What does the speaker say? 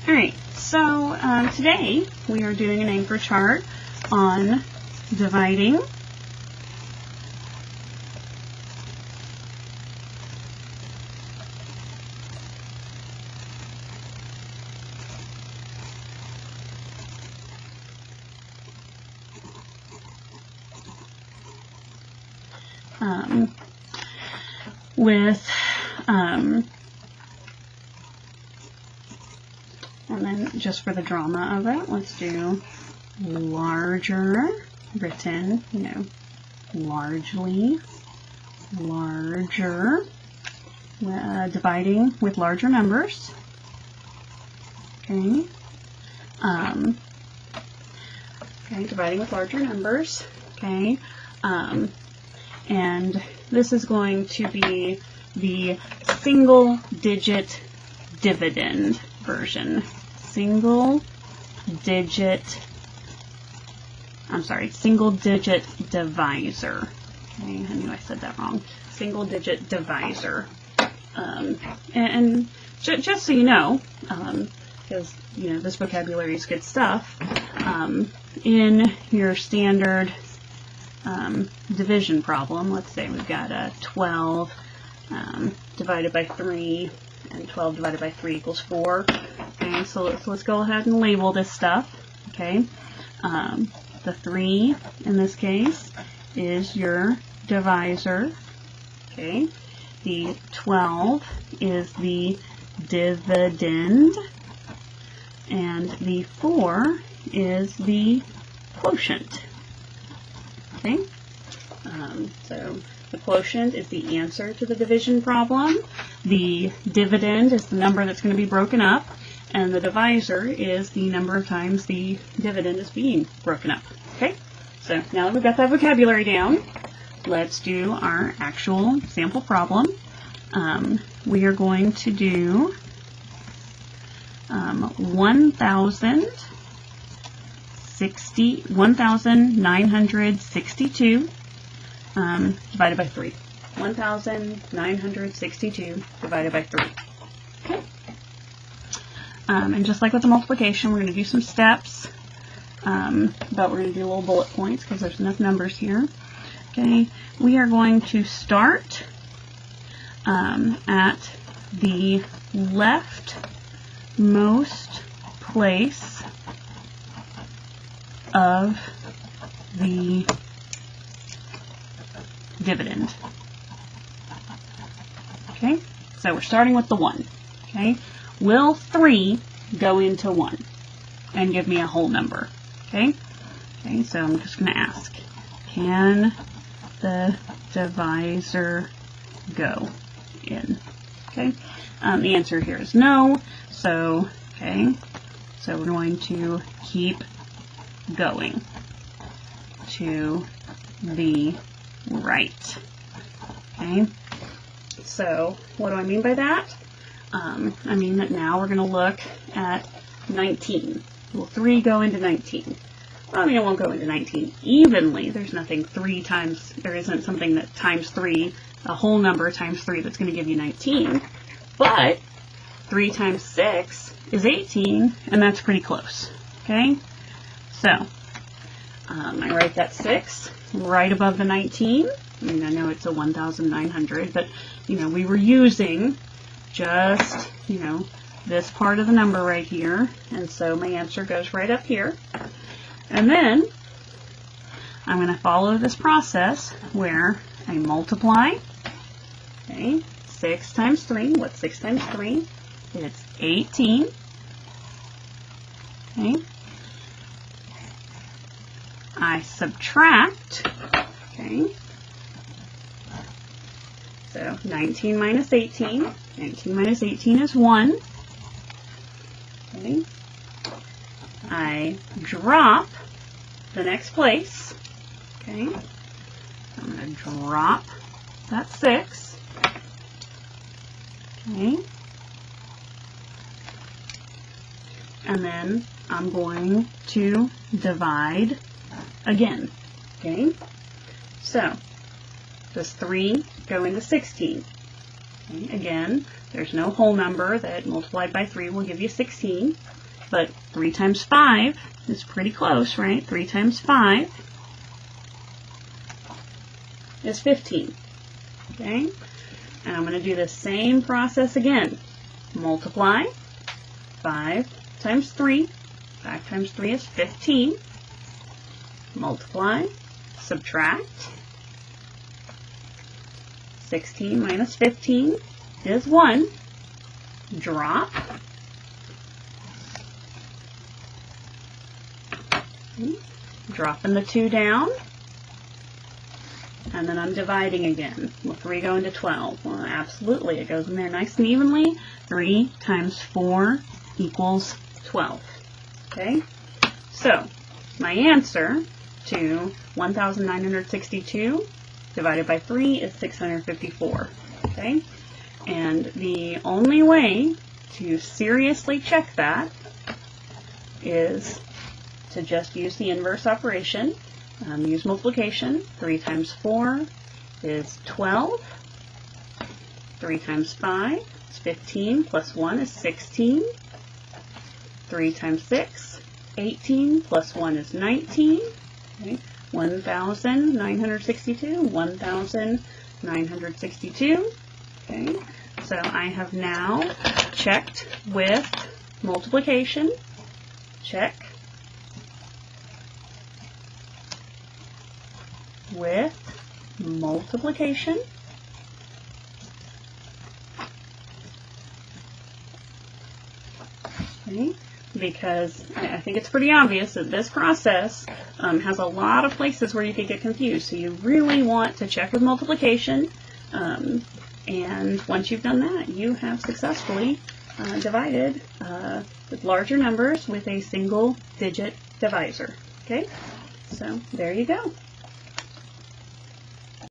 Alright, so today we are doing an anchor chart on dividing with and then just for the drama of it, let's do larger, written, largely, larger, dividing with larger numbers. Okay. Dividing with larger numbers. Okay. And this is going to be the single digit dividend version. Single digit divisor. Okay, I knew I said that wrong. Single digit divisor. And just so you know, because this vocabulary is good stuff, in your standard division problem, let's say we've got a 12 divided by 3 and 12 divided by 3 equals 4. Okay, so let's go ahead and label this stuff. Okay, the 3 in this case is your divisor. Okay, the 12 is the dividend, and the 4 is the quotient. Okay, so the quotient is the answer to the division problem. The dividend is the number that's going to be broken up, and the divisor is the number of times the dividend is being broken up. Okay, so now that we've got that vocabulary down, let's do our actual sample problem. We are going to do 1,962 divided by 3. 1,962 divided by 3. Okay. And just like with the multiplication, we're going to do some steps, but we're going to do little bullet points because there's enough numbers here. Okay. We are going to start at the leftmost place of the dividend. Okay, so we're starting with the 1. Okay, will 3 go into 1 and give me a whole number? Okay, so I'm just going to ask, can the divisor go in? Okay, the answer here is no. So so we're going to keep going to the right. Okay, so what do I mean by that? I mean that now we're going to look at 19. Will 3 go into 19? Well, I mean, it won't go into 19 evenly. There's nothing 3 times, there isn't something that times 3, a whole number times 3 that's going to give you 19. But 3 times 6 is 18, and that's pretty close. Okay, so I write that 6 right above the 19. I mean, I know it's a 1,900, but we were using just this part of the number right here, and so my answer goes right up here. And then I'm going to follow this process where I multiply. Okay, 6 times 3. What's 6 times 3? It's 18. Okay. I subtract. Okay. So 19 minus 18. 19 minus 18 is 1. Okay. I drop the next place. Okay. I'm going to drop that 6. Okay. And then I'm going to divide again. Okay. So does 3 go into 16? Okay. Again, There's no whole number that multiplied by 3 will give you 16, but 3 times 5 is pretty close, right? 3 times 5 is 15, okay? And I'm going to do the same process again. Multiply 5 times 3. 5 times 3 is 15. Multiply, subtract. 16 minus 15 is 1. Drop. Dropping the 2 down. And then I'm dividing again. Will 3 go into 12? Well, absolutely. It goes in there nice and evenly. 3 times 4 equals 12. Okay? So, my answer to 1,962 divided by 3 is 654. Okay? And the only way to seriously check that is to just use the inverse operation. Use multiplication. 3 times 4 is 12. 3 times 5 is 15, plus 1 is 16. 3 times 6, 18, plus 1 is 19. Okay. 1,962, 1,962. Okay, so I have now checked with multiplication. Check. With multiplication. Okay, because I think it's pretty obvious that this process has a lot of places where you could get confused. So you really want to check with multiplication, and once you've done that, you have successfully divided with larger numbers with a single digit divisor. Okay, so there you go.